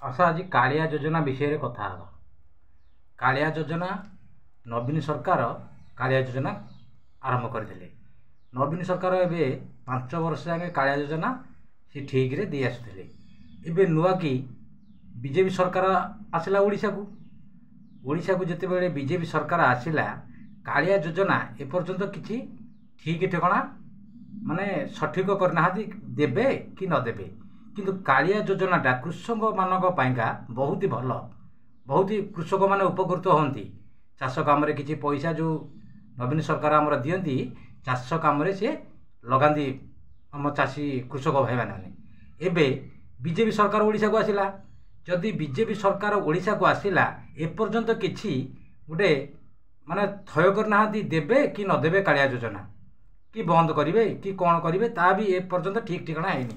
ଆସ ଆଜି କାଳିଆ ଯୋଜନା ବିଷୟରେ କଥା ହେବା। କାଳିଆ ଯୋଜନା ନବୀନ ସରକାର କାଳିଆ ଯୋଜନା ଆରମ୍ଭ କରିଥିଲେ। ନବୀନ ସରକାର ଏବେ 5 ବର୍ଷ ଯାକେ କାଳିଆ ଯୋଜନା ସେ ଠିକ୍ରେ ଦେଇ ଆସୁଥିଲେ। ଏବେ ନୂଆ କି ବିଜେପି ସରକାର ଆସିଲା ଓଡ଼ିଶାକୁ ଯେତେବେଳେ ବିଜେପି ସରକାର ଆସିଲା, କାଳିଆ ଯୋଜନା ଏପର୍ଯ୍ୟନ୍ତ କିଛି ଠିକ୍ ଠିକଣା ମାନେ ସଠିକ୍ କରିନାହାନ୍ତି ଦେବେ କି ନ ଦେବେ। କିନ୍ତୁ କାଳିଆ ଯୋଜନାଟା କୃଷକମାନଙ୍କ ପାଇଁକା ବହୁତ ଭଲ, ବହୁତ କୃଷକମାନେ ଉପକୃତ ହୁଅନ୍ତି। ଚାଷ କାମରେ କିଛି ପଇସା ଯେଉଁ ନବୀନ ସରକାର ଆମର ଦିଅନ୍ତି, ଚାଷ କାମରେ ସେ ଲଗାନ୍ତି ଆମ ଚାଷୀ କୃଷକ ଭାଇମାନେ। ଏବେ ବିଜେପି ସରକାର ଓଡ଼ିଶାକୁ ଆସିଲା। ଯଦି ବିଜେପି ସରକାର ଓଡ଼ିଶାକୁ ଆସିଲା, ଏପର୍ଯ୍ୟନ୍ତ କିଛି ଗୋଟେ ମାନେ ଥୟ କରିନାହାନ୍ତି ଦେବେ କି ନ ଦେବେ କାଳିଆ ଯୋଜନା, କି ବନ୍ଦ କରିବେ କି କ'ଣ କରିବେ, ତାହା ବି ଏପର୍ଯ୍ୟନ୍ତ ଠିକ୍ ଠିକଣା ହେଇନି।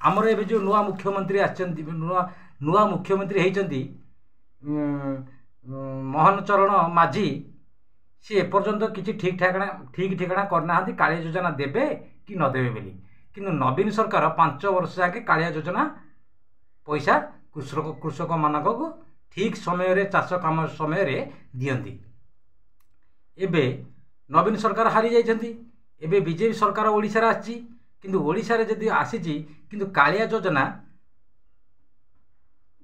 ଆମର ଏବେ ଯେଉଁ ନୂଆ ମୁଖ୍ୟମନ୍ତ୍ରୀ ଆସିଛନ୍ତି, ନୂଆ ମୁଖ୍ୟମନ୍ତ୍ରୀ ହେଇଛନ୍ତି ମୋହନ ଚରଣ ମାଝୀ, ସେ ଏପର୍ଯ୍ୟନ୍ତ କିଛି ଠିକ୍ ଠିକଣା କରିନାହାନ୍ତି କାଳିଆ ଯୋଜନା ଦେବେ କି ନ ଦେବେ ବୋଲି। କିନ୍ତୁ ନବୀନ ସରକାର 5 ବର୍ଷ ଯାକେ କାଳିଆ ଯୋଜନା ପଇସା କୃଷକମାନଙ୍କୁ ଠିକ୍ ସମୟରେ ଚାଷ କାମ ସମୟରେ ଦିଅନ୍ତି। ଏବେ ନବୀନ ସରକାର ହାରି ଯାଇଛନ୍ତି। ଏବେ ବିଜେପି ସରକାର ଓଡ଼ିଶାରେ ଆସିଛି। କିନ୍ତୁ ଓଡ଼ିଶାରେ ଯଦି ଆସିଛି, କିନ୍ତୁ କାଳିଆ ଯୋଜନା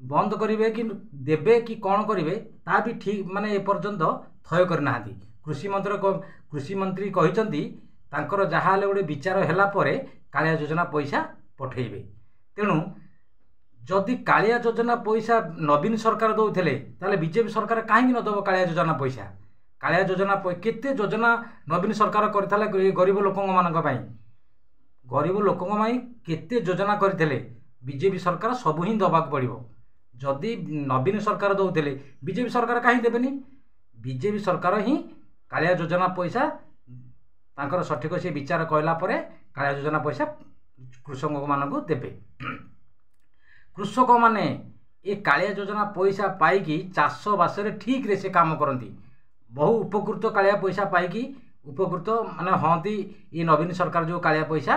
ବନ୍ଦ କରିବେ କି ଦେବେ କି କ'ଣ କରିବେ, ତାହା ବି ଠିକ୍ ମାନେ ଏପର୍ଯ୍ୟନ୍ତ ଥୟ କରିନାହାନ୍ତି। କୃଷିମନ୍ତ୍ରୀ କହିଛନ୍ତି ତାଙ୍କର ଯାହା ହେଲେ ଗୋଟେ ବିଚାର ହେଲା ପରେ କାଳିଆ ଯୋଜନା ପଇସା ପଠାଇବେ। ତେଣୁ ଯଦି କାଳିଆ ଯୋଜନା ପଇସା ନବୀନ ସରକାର ଦେଉଥିଲେ, ତାହେଲେ ବିଜେପି ସରକାର କାହିଁକି ନ ଦେବ କାଳିଆ ଯୋଜନା ପଇସା? କାଳିଆ ଯୋଜନା କେତେ ଯୋଜନା ନବୀନ ସରକାର କରିଥିଲା ଗରିବ ଲୋକମାନଙ୍କ ପାଇଁ। ଗରିବ ଲୋକଙ୍କ ପାଇଁ କେତେ ଯୋଜନା କରିଥିଲେ। ବିଜେପି ସରକାର ସବୁ ହିଁ ଦେବାକୁ ପଡ଼ିବ। ଯଦି ନବୀନ ସରକାର ଦେଉଥିଲେ, ବିଜେପି ସରକାର କାହିଁ ଦେବେନି? ବିଜେପି ସରକାର ହିଁ କାଳିଆ ଯୋଜନା ପଇସା ତାଙ୍କର ସଠିକ୍ ସେ ବିଚାର କହିଲା ପରେ କାଳିଆ ଯୋଜନା ପଇସା କୃଷକମାନଙ୍କୁ ଦେବେ। କୃଷକମାନେ ଏ କାଳିଆ ଯୋଜନା ପଇସା ପାଇକି ଚାଷବାସରେ ଠିକ୍ରେ ସେ କାମ କରନ୍ତି। ବହୁ ଉପକୃତ କାଳିଆ ପଇସା ପାଇକି ଉପକୃତ ମାନେ ହୁଅନ୍ତି। ଏ ନବୀନ ସରକାର ଯେଉଁ କାଳିଆ ପଇସା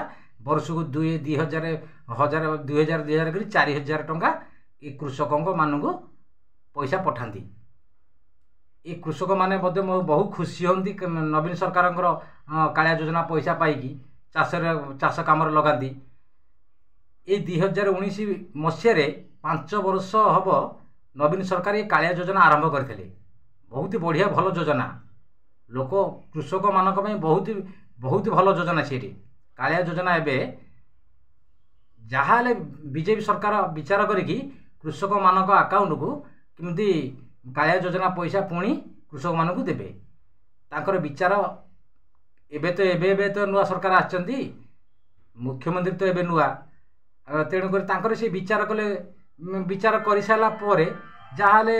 ବର୍ଷକୁ 2,000 କରି 4,000 ଟଙ୍କା ଏ କୃଷକମାନଙ୍କୁ ପଇସା ପଠାନ୍ତି। ଏ କୃଷକମାନେ ମଧ୍ୟ ବହୁ ଖୁସି ହୁଅନ୍ତି ନବୀନ ସରକାରଙ୍କର କାଳିଆ ଯୋଜନା ପଇସା ପାଇକି ଚାଷ କାମରେ ଲଗାନ୍ତି। ଏ 2019 ମସିହାରେ 5 ବର୍ଷ ହେବ ନବୀନ ସରକାର ଏ କାଳିଆ ଯୋଜନା ଆରମ୍ଭ କରିଥିଲେ। ବହୁତ ବଢ଼ିଆ ଭଲ ଯୋଜନା, କୃଷକମାନଙ୍କ ପାଇଁ ବହୁତ ଭଲ ଯୋଜନା ସେଇଠି କାଳିଆ ଯୋଜନା। ଏବେ ଯାହା ହେଲେ ବିଜେପି ସରକାର ବିଚାର କରିକି କୃଷକମାନଙ୍କ ଆକାଉଣ୍ଟକୁ କେମିତି କାଳିଆ ଯୋଜନା ପଇସା ପୁଣି କୃଷକମାନଙ୍କୁ ଦେବେ, ତାଙ୍କର ବିଚାର। ଏବେ ତ ନୂଆ ସରକାର ଆସିଛନ୍ତି, ମୁଖ୍ୟମନ୍ତ୍ରୀ ତ ଏବେ ନୂଆ। ତେଣୁକରି ତାଙ୍କର ସେ ବିଚାର କରିସାରିଲା ପରେ ଯାହାହେଲେ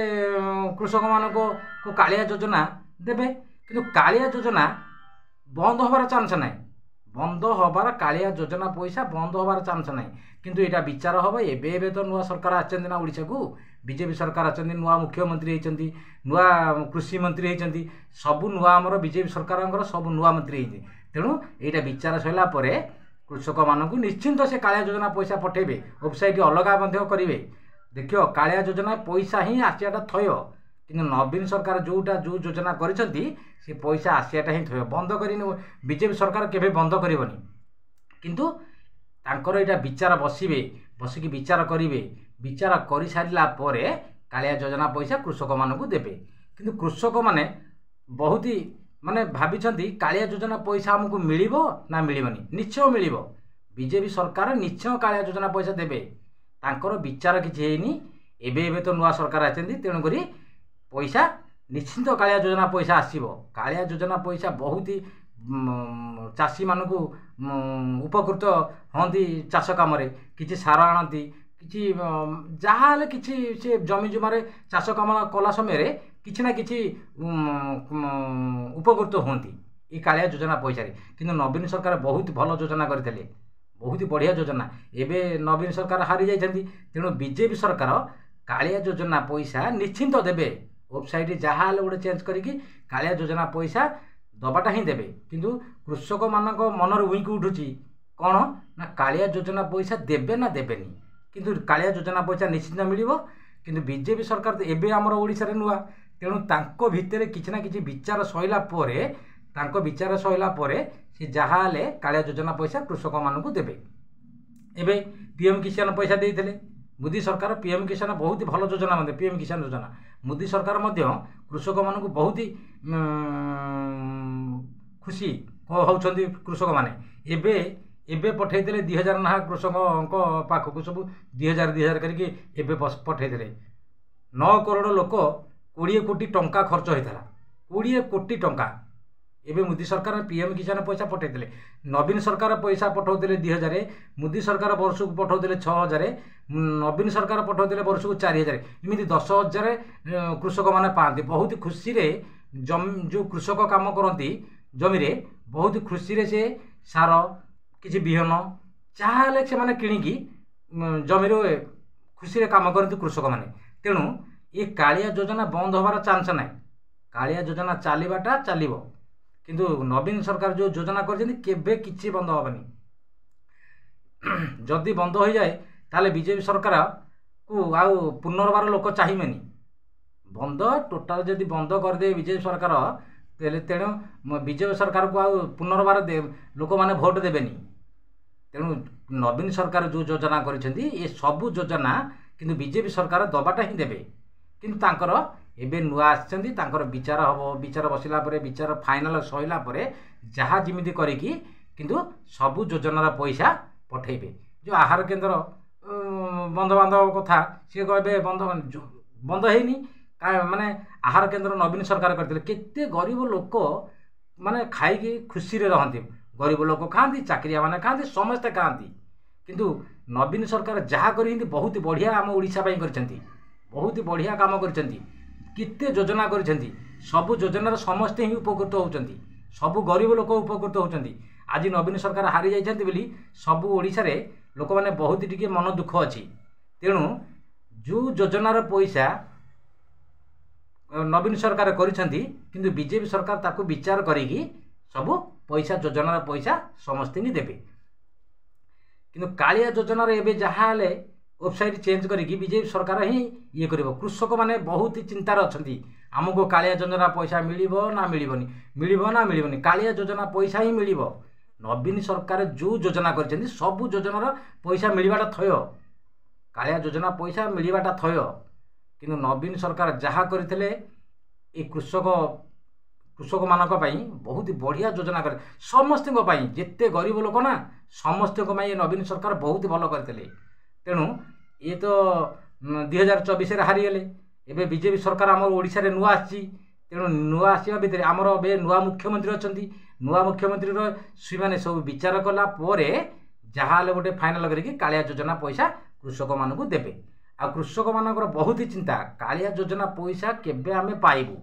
କୃଷକମାନଙ୍କୁ କାଳିଆ ଯୋଜନା ଦେବେ। କିନ୍ତୁ କାଳିଆ ଯୋଜନା ବନ୍ଦ ହେବାର ଚାନ୍ସ ନାହିଁ। କାଳିଆ ଯୋଜନା ପଇସା ବନ୍ଦ ହେବାର ଚାନ୍ସ ନାହିଁ। କିନ୍ତୁ ଏଇଟା ବିଚାର ହେବ। ଏବେ ତ ନୂଆ ସରକାର ଆସିଛନ୍ତି ନା ଓଡ଼ିଶାକୁ, ବିଜେପି ସରକାର ଆସିଛନ୍ତି, ନୂଆ ମୁଖ୍ୟମନ୍ତ୍ରୀ ହେଇଛନ୍ତି, ନୂଆ କୃଷିମନ୍ତ୍ରୀ ହେଇଛନ୍ତି, ସବୁ ନୂଆ ଆମର ବିଜେପି ସରକାରଙ୍କର ସବୁ ନୂଆ ମନ୍ତ୍ରୀ ହେଇଛନ୍ତି। ତେଣୁ ଏଇଟା ବିଚାର ସରିଲା ପରେ କୃଷକମାନଙ୍କୁ ନିଶ୍ଚିନ୍ତ ସେ କାଳିଆ ଯୋଜନା ପଇସା ପଠାଇବେ। ୱେବସାଇଟ୍ ଅଲଗା ମଧ୍ୟ କରିବେ। ଦେଖିବ କାଳିଆ ଯୋଜନା ପଇସା ହିଁ ଆସିବାଟା ଥୟ। କିନ୍ତୁ ନବୀନ ସରକାର ଯେଉଁ ଯୋଜନା କରିଛନ୍ତି, ସେ ପଇସା ଆସିବାଟା ହିଁ ଥୟ। ବନ୍ଦ କରିନି ବିଜେପି ସରକାର, କେବେ ବନ୍ଦ କରିବନି। କିନ୍ତୁ ତାଙ୍କର ଏଇଟା ବିଚାର ବସିକି ବିଚାର କରିବେ। ବିଚାର କରିସାରିଲା ପରେ କାଳିଆ ଯୋଜନା ପଇସା କୃଷକମାନଙ୍କୁ ଦେବେ। କିନ୍ତୁ କୃଷକମାନେ ବହୁତ ମାନେ ଭାବିଛନ୍ତି କାଳିଆ ଯୋଜନା ପଇସା ଆମକୁ ମିଳିବ ନା ମିଳିବନି। ନିଶ୍ଚୟ ମିଳିବ। ବିଜେପି ସରକାର ନିଶ୍ଚୟ କାଳିଆ ଯୋଜନା ପଇସା ଦେବେ। ତାଙ୍କର ବିଚାର କିଛି ହେଇନି। ଏବେ ତ ନୂଆ ସରକାର ଆସିଛନ୍ତି। ତେଣୁକରି ପଇସା ନିଶ୍ଚିନ୍ତ କାଳିଆ ଯୋଜନା ପଇସା ଆସିବ। କାଳିଆ ଯୋଜନା ପଇସା ବହୁତ ଚାଷୀମାନଙ୍କୁ ଉପକୃତ ହୁଅନ୍ତି। ଚାଷ କାମରେ କିଛି ସାର ଆଣନ୍ତି, କିଛି ଯାହା ହେଲେ କିଛି ସେ ଜମି ଜମାରେ ଚାଷ କାମ କଲା ସମୟରେ କିଛି ନା କିଛି ଉପକୃତ ହୁଅନ୍ତି ଏ କାଳିଆ ଯୋଜନା ପଇସାରେ। କିନ୍ତୁ ନବୀନ ସରକାର ବହୁତ ଭଲ ଯୋଜନା କରିଥିଲେ, ବହୁତ ବଢ଼ିଆ ଯୋଜନା। ଏବେ ନବୀନ ସରକାର ହାରି ଯାଇଛନ୍ତି। ତେଣୁ ବିଜେପି ସରକାର କାଳିଆ ଯୋଜନା ପଇସା ନିଶ୍ଚିନ୍ତ ଦେବେ। ୱେବସାଇଟ୍ ଯାହା ହେଲେ ଗୋଟେ ଚେଞ୍ଜ କରିକି କାଳିଆ ଯୋଜନା ପଇସା ଦେବାଟା ହିଁ ଦେବେ। କିନ୍ତୁ କୃଷକମାନଙ୍କ ମନରେ ଉଇଁକି ଉଠୁଛି କ'ଣ ନା କାଳିଆ ଯୋଜନା ପଇସା ଦେବେ ନା ଦେବେନି। କିନ୍ତୁ କାଳିଆ ଯୋଜନା ପଇସା ନିଶ୍ଚିତ ମିଳିବ। କିନ୍ତୁ ବିଜେପି ସରକାର ତ ଏବେ ଆମର ଓଡ଼ିଶାରେ ନୂଆ, ତେଣୁ ତାଙ୍କ ଭିତରେ କିଛି ନା କିଛି ବିଚାର ସରିଲା ପରେ ସେ ଯାହା ହେଲେ କାଳିଆ ଯୋଜନା ପଇସା କୃଷକମାନଙ୍କୁ ଦେବେ। ଏବେ ପିଏମ୍ କିଷାନ ପଇସା ଦେଇଥିଲେ ମୋଦି ସରକାର, ପିଏମ୍ କିଷାନ ବହୁତ ଭଲ ଯୋଜନା ମଧ୍ୟ, ପିଏମ୍ କିଷାନ ଯୋଜନା ମୋଦି ସରକାର ମଧ୍ୟ କୃଷକମାନଙ୍କୁ ବହୁତ ଖୁସି ହେଉଛନ୍ତି କୃଷକମାନେ। ଏବେ ପଠାଇଥିଲେ 2000 ନାହା କୃଷକଙ୍କ ପାଖକୁ ସବୁ 2000 କରିକି ଏବେ ପଠାଇଥିଲେ। 9 କରୋଡ଼ ଲୋକ 20 କୋଟି ଟଙ୍କା ଖର୍ଚ୍ଚ ହୋଇଥିଲା, 20 କୋଟି ଟଙ୍କା। ଏବେ ମୋଦି ସରକାର ପିଏମ୍ କିଷାନ ପଇସା ପଠାଇଥିଲେ। ନବୀନ ସରକାର ପଇସା ପଠାଉଥିଲେ 2000, ମୋଦି ସରକାର ବର୍ଷକୁ ପଠାଉଥିଲେ 6000, ନବୀନ ସରକାର ପଠାଉଥିଲେ ବର୍ଷକୁ 4000, ଏମିତି 10000 କୃଷକମାନେ ପାଆନ୍ତି। ବହୁତ ଖୁସିରେ ଯେଉଁ କୃଷକ କାମ କରନ୍ତି ଜମିରେ, ବହୁତ ଖୁସିରେ ସେ ସାର କିଛି ବିହନ ଯାହା ହେଲେ ସେମାନେ କିଣିକି ଜମିରେ ଖୁସିରେ କାମ କରନ୍ତି କୃଷକମାନେ। ତେଣୁ ଏ କାଳିଆ ଯୋଜନା ବନ୍ଦ ହେବାର ଚାନ୍ସ ନାହିଁ। କାଳିଆ ଯୋଜନା ଚାଲିବାଟା ଚାଲିବ, କିନ୍ତୁ ନବୀନ ସରକାର ଯେଉଁ ଯୋଜନା କରିଛନ୍ତି କେବେ କିଛି ବନ୍ଦ ହେବନି। ଯଦି ବନ୍ଦ ହୋଇଯାଏ ତାହେଲେ ବିଜେପି ସରକାରକୁ ଆଉ ପୁନର୍ବାର ଲୋକ ଚାହିଁବେନି। ବନ୍ଦ ଟୋଟାଲ ଯଦି ବନ୍ଦ କରିଦେବେ ବିଜେପି ସରକାର, ତେଣୁ ବିଜେପି ସରକାରକୁ ଆଉ ପୁନର୍ବାର ଲୋକମାନେ ଭୋଟ ଦେବେନି। ତେଣୁ ନବୀନ ସରକାର ଯେଉଁ ଯୋଜନା କରିଛନ୍ତି ଏ ସବୁ ଯୋଜନା କିନ୍ତୁ ବିଜେପି ସରକାର ଦେବାଟା ହିଁ ଦେବେ। କିନ୍ତୁ ତାଙ୍କର ଏବେ ନୂଆ ଆସିଛନ୍ତି, ତାଙ୍କର ବିଚାର ହେବ, ବିଚାର ବସିଲା ପରେ, ବିଚାର ଫାଇନାଲ ସରିଲା ପରେ ଯାହା ଯେମିତି କରିକି କିନ୍ତୁ ସବୁ ଯୋଜନାର ପଇସା ପଠାଇବେ। ଯେଉଁ ଆହାର କେନ୍ଦ୍ର ବନ୍ଧୁବାନ୍ଧବ କଥା ସିଏ କହିବେ ବନ୍ଦ ହେଇନି, ମାନେ ଆହାର କେନ୍ଦ୍ର ନବୀନ ସରକାର କରିଥିଲେ। କେତେ ଗରିବ ଲୋକ ମାନେ ଖାଇକି ଖୁସିରେ ରହନ୍ତି, ଗରିବ ଲୋକ ଖାଆନ୍ତି, ଚାକିରିଆ ମାନେ ଖାଆନ୍ତି, ସମସ୍ତେ ଖାଆନ୍ତି। କିନ୍ତୁ ନବୀନ ସରକାର ଯାହା କରିଛନ୍ତି ବହୁତ ବଢ଼ିଆ ଆମ ଓଡ଼ିଶା ପାଇଁ କରିଛନ୍ତି, ବହୁତ ବଢ଼ିଆ କାମ କରିଛନ୍ତି, କେତେ ଯୋଜନା କରିଛନ୍ତି। ସବୁ ଯୋଜନାର ସମସ୍ତେ ହିଁ ଉପକୃତ ହେଉଛନ୍ତି, ସବୁ ଗରିବ ଲୋକ ଉପକୃତ ହେଉଛନ୍ତି। ଆଜି ନବୀନ ସରକାର ହାରି ଯାଇଛନ୍ତି ବୋଲି ସବୁ ଓଡ଼ିଶାରେ ଲୋକମାନେ ବହୁତ ଟିକେ ମନ ଦୁଃଖ ଅଛି। ତେଣୁ ଯେଉଁ ଯୋଜନାର ପଇସା ନବୀନ ସରକାର କରିଛନ୍ତି, କିନ୍ତୁ ବିଜେପି ସରକାର ତାକୁ ବିଚାର କରିକି ସବୁ ପଇସା ଯୋଜନାର ପଇସା ସମସ୍ତଙ୍କୁ ଦେବେ। କିନ୍ତୁ କାଳିଆ ଯୋଜନାର ଏବେ ଯାହା ହେଲେ ୱେବସାଇଟ୍ ଚେଞ୍ଜ କରିକି ବିଜେପି ସରକାର ହିଁ ଇଏ କରିବ। କୃଷକମାନେ ବହୁତ ଚିନ୍ତାରେ ଅଛନ୍ତି, ଆମକୁ କାଳିଆ ଯୋଜନା ପଇସା ମିଳିବ ନା ମିଳିବନି, ମିଳିବ ନା ମିଳିବନି। କାଳିଆ ଯୋଜନା ପଇସା ହିଁ ମିଳିବ। ନବୀନ ସରକାର ଯେଉଁ ଯୋଜନା କରିଛନ୍ତି ସବୁ ଯୋଜନାର ପଇସା ମିଳିବାଟା ଥୟ, କାଳିଆ ଯୋଜନା ପଇସା ମିଳିବାଟା ଥୟ। କିନ୍ତୁ ନବୀନ ସରକାର ଯାହା କରିଥିଲେ ଏ କୃଷକମାନଙ୍କ ପାଇଁ ବହୁତ ବଢ଼ିଆ ଯୋଜନା କରେ, ସମସ୍ତଙ୍କ ପାଇଁ। ଯେତେ ଗରିବ ଲୋକ ନା ସମସ୍ତଙ୍କ ପାଇଁ ଏ ନବୀନ ସରକାର ବହୁତ ଭଲ କରିଥିଲେ। ତେଣୁ ଇଏ ତ 2024ରେ ହାରିଗଲେ, ଏବେ ବିଜେପି ସରକାର ଆମର ଓଡ଼ିଶାରେ ନୂଆ ଆସିଛି। ତେଣୁ ନୂଆ ଆସିବା ଭିତରେ ଆମର ଏବେ ନୂଆ ମୁଖ୍ୟମନ୍ତ୍ରୀ ଅଛନ୍ତି। ନୂଆ ମୁଖ୍ୟମନ୍ତ୍ରୀର ସେମାନେ ସବୁ ବିଚାର କଲା ପରେ ଯାହା ହେଲେ ଗୋଟେ ଫାଇନାଲ କରିକି କାଳିଆ ଯୋଜନା ପଇସା କୃଷକମାନଙ୍କୁ ଦେବେ। ଆଉ କୃଷକମାନଙ୍କର ବହୁତ ଚିନ୍ତା, କାଳିଆ ଯୋଜନା ପଇସା କେବେ ଆମେ ପାଇବୁ।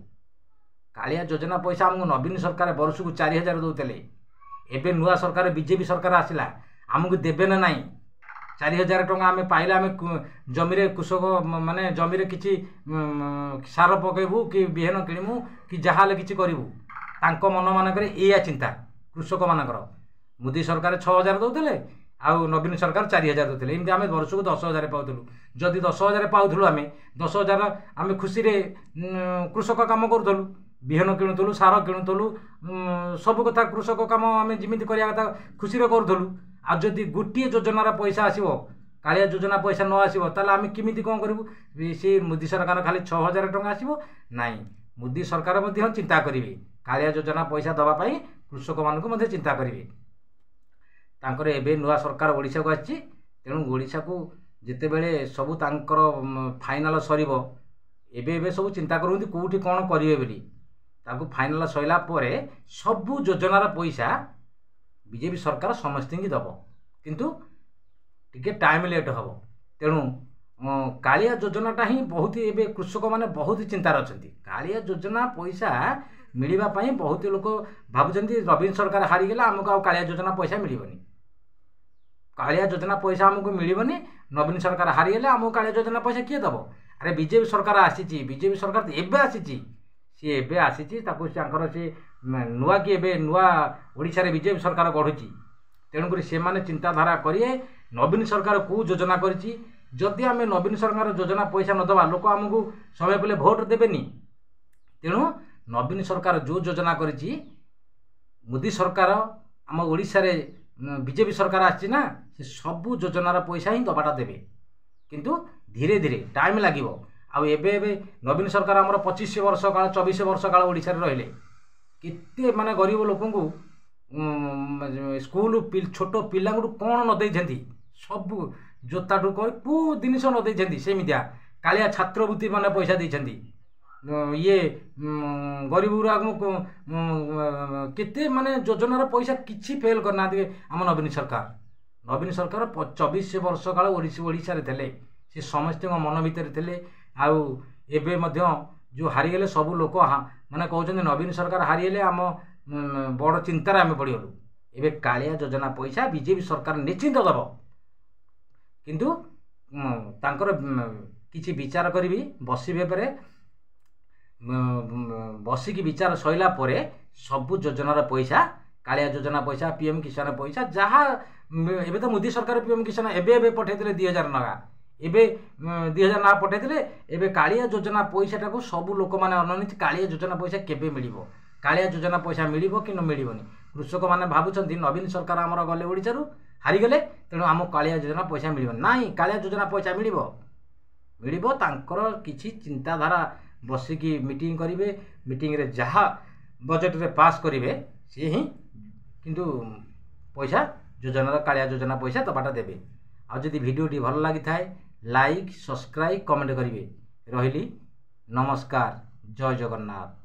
କାଳିଆ ଯୋଜନା ପଇସା ଆମକୁ ନବୀନ ସରକାର ବର୍ଷକୁ 4000 ଦେଉଥିଲେ, ଏବେ ନୂଆ ସରକାର ବିଜେପି ସରକାର ଆସିଲା, ଆମକୁ ଦେବେ ନା ନାହିଁ? 4000 ଟଙ୍କା ଆମେ ପାଇଲେ ଆମେ ଜମିରେ କୃଷକ ମାନେ ଜମିରେ କିଛି ସାର ପକାଇବୁ କି ବିହନ କିଣିବୁ କି ଯାହା ହେଲେ କିଛି କରିବୁ। ତାଙ୍କ ମନମାନଙ୍କରେ ଏଇଆ ଚିନ୍ତା କୃଷକମାନଙ୍କର। ମୋଦି ସରକାର 6000 ଦେଉଥିଲେ, ଆଉ ନବୀନ ସରକାର 4000 ଦେଉଥିଲେ। ଏମିତି ଆମେ ବର୍ଷକୁ 10000 ପାଉଥିଲୁ। ଯଦି 10000 ପାଉଥିଲୁ, ଆମେ 10000 ଆମେ ଖୁସିରେ କୃଷକ କାମ କରୁଥିଲୁ, ବିହନ କିଣୁଥିଲୁ, ସାର କିଣୁଥିଲୁ, ସବୁ କଥା କୃଷକ କାମ ଆମେ ଯେମିତି କରିବା କଥା ଖୁସିରେ କରୁଥିଲୁ। ଆଉ ଯଦି ଗୋଟିଏ ଯୋଜନାର ପଇସା ଆସିବ, କାଳିଆ ଯୋଜନା ପଇସା ନ ଆସିବ, ତାହେଲେ ଆମେ କେମିତି କ'ଣ କରିବୁ? ସେ ମୋଦି ସରକାର ଖାଲି 6000 ଟଙ୍କା ଆସିବ ନାହିଁ, ମୋଦି ସରକାର ମଧ୍ୟ ଚିନ୍ତା କରିବେ, କାଳିଆ ଯୋଜନା ପଇସା ଦେବା ପାଇଁ କୃଷକମାନଙ୍କୁ ମଧ୍ୟ ଚିନ୍ତା କରିବେ। ତାଙ୍କର ଏବେ ନୂଆ ସରକାର ଓଡ଼ିଶାକୁ ଆସିଛି। ତେଣୁ ଓଡ଼ିଶାକୁ ଯେତେବେଳେ ସବୁ ତାଙ୍କର ଫାଇନାଲ ସରିବ, ଏବେ ସବୁ ଚିନ୍ତା କରୁଛନ୍ତି କେଉଁଠି କ'ଣ କରିବେ ବୋଲି। ତାକୁ ଫାଇନାଲ ସରିଲା ପରେ ସବୁ ଯୋଜନାର ପଇସା ବିଜେପି ସରକାର ସମସ୍ତଙ୍କୁ ଦେବ, କିନ୍ତୁ ଟିକେ ଟାଇମ୍ ଲେଟ୍ ହେବ। ତେଣୁ କାଳିଆ ଯୋଜନାଟା ହିଁ ବହୁତ ଏବେ କୃଷକମାନେ ବହୁତ ଚିନ୍ତାରେ ଅଛନ୍ତି। କାଳିଆ ଯୋଜନା ପଇସା ମିଳିବା ପାଇଁ ବହୁତ ଲୋକ ଭାବୁଛନ୍ତି ନବୀନ ସରକାର ହାରିଗଲା, ଆମକୁ ଆଉ କାଳିଆ ଯୋଜନା ପଇସା ମିଳିବନି, କାଳିଆ ଯୋଜନା ପଇସା ଆମକୁ ମିଳିବନି, ନବୀନ ସରକାର ହାରିଗଲେ ଆମକୁ କାଳିଆ ଯୋଜନା ପଇସା କିଏ ଦେବ? ଆରେ ବିଜେପି ସରକାର ଆସିଛି, ବିଜେପି ସରକାର ଏବେ ଆସିଛି, ସିଏ ଏବେ ଆସିଛି, ତାକୁ ତାଙ୍କର ସେ ନୂଆ କି ଏବେ ନୂଆ ଓଡ଼ିଶାରେ ବିଜେପି ସରକାର ଗଢ଼ୁଛି। ତେଣୁକରି ସେମାନେ ଚିନ୍ତାଧାରା କରିବେ ନବୀନ ସରକାର କେଉଁ ଯୋଜନା କରିଛି, जदि आम नवीन सरकार योजना पैसा नदबा लोक आमको समय पड़े भोट देवेनि। तेणु नवीन सरकार जो योजना करिछि मोदी सरकार आम ओडिशा रे बीजेपी सरकार आछि ना से सबू योजनार पैसा ही दबाटा देवे किंतु धीरे धीरे टाइम लगिबो। आउ एबे एबे नवीन सरकार आमर 25 वर्ष काल 24 वर्ष काल ओडिशा रे रहिले केते माने गरीब लोकंकु स्कूल छोट पिला कौन न देइछन्ति सब जोताटू को जिनिस न देइछन्ति सेमितिया कालिया छात्रवृत्ति माने पैसा देइछन्ति ये गरीब गुराक केते माने योजनार पैसा किछि फेल करना आम नवीन सरकार 24 वर्ष काल ओडिशा रे थिले से समस्त मन भितर थिले। आउ एबे मध्य जो हारीगले सब लोक माने कहउछन्ति नवीन सरकार हारीगले आम बड़ चिंतार आम पड़गलु। एबे कालिया योजना पैसा बीजेपी सरकार निश्चिंत दब किंतु तांकर किछि विचार करी बसिबे परे बसिकी विचार सैला परे सबु योजनार पैसा कालिया योजना पैसा पीएम किसान पैसा जहाँ एबे तो मोदी सरकार पीएम किसान एबे पठेइथिले 2000 नगा एबे 2000 ना पठेइथिले एबे कालिया योजना पैसाटा को सब लोक माने अननित कालिया योजना पैसा केबे मिलिबो कालिया योजना पैसा मिलिबो कि न मिलिबोनी। कृषक माने भाबुछन्ति नवीन सरकार हमर गले ओडिसा रु हारी गले तेणु आम कालिया योजना पैसा मिलिबो नाही। कालिया योजना पैसा मिलिबो तांकर किछि चिंताधारा बसिकी मीटिंग करिवे मीटिंग रे जहाँ बजेट रे पास करिवे से ही किंतु पैसा योजना कालिया योजना पैसा दबाटा देबे। आ जदि वीडियोटी भल लागि थाए लाइक सब्सक्राइब कमेंट करिवे। रहिली नमस्कार जय जगन्नाथ।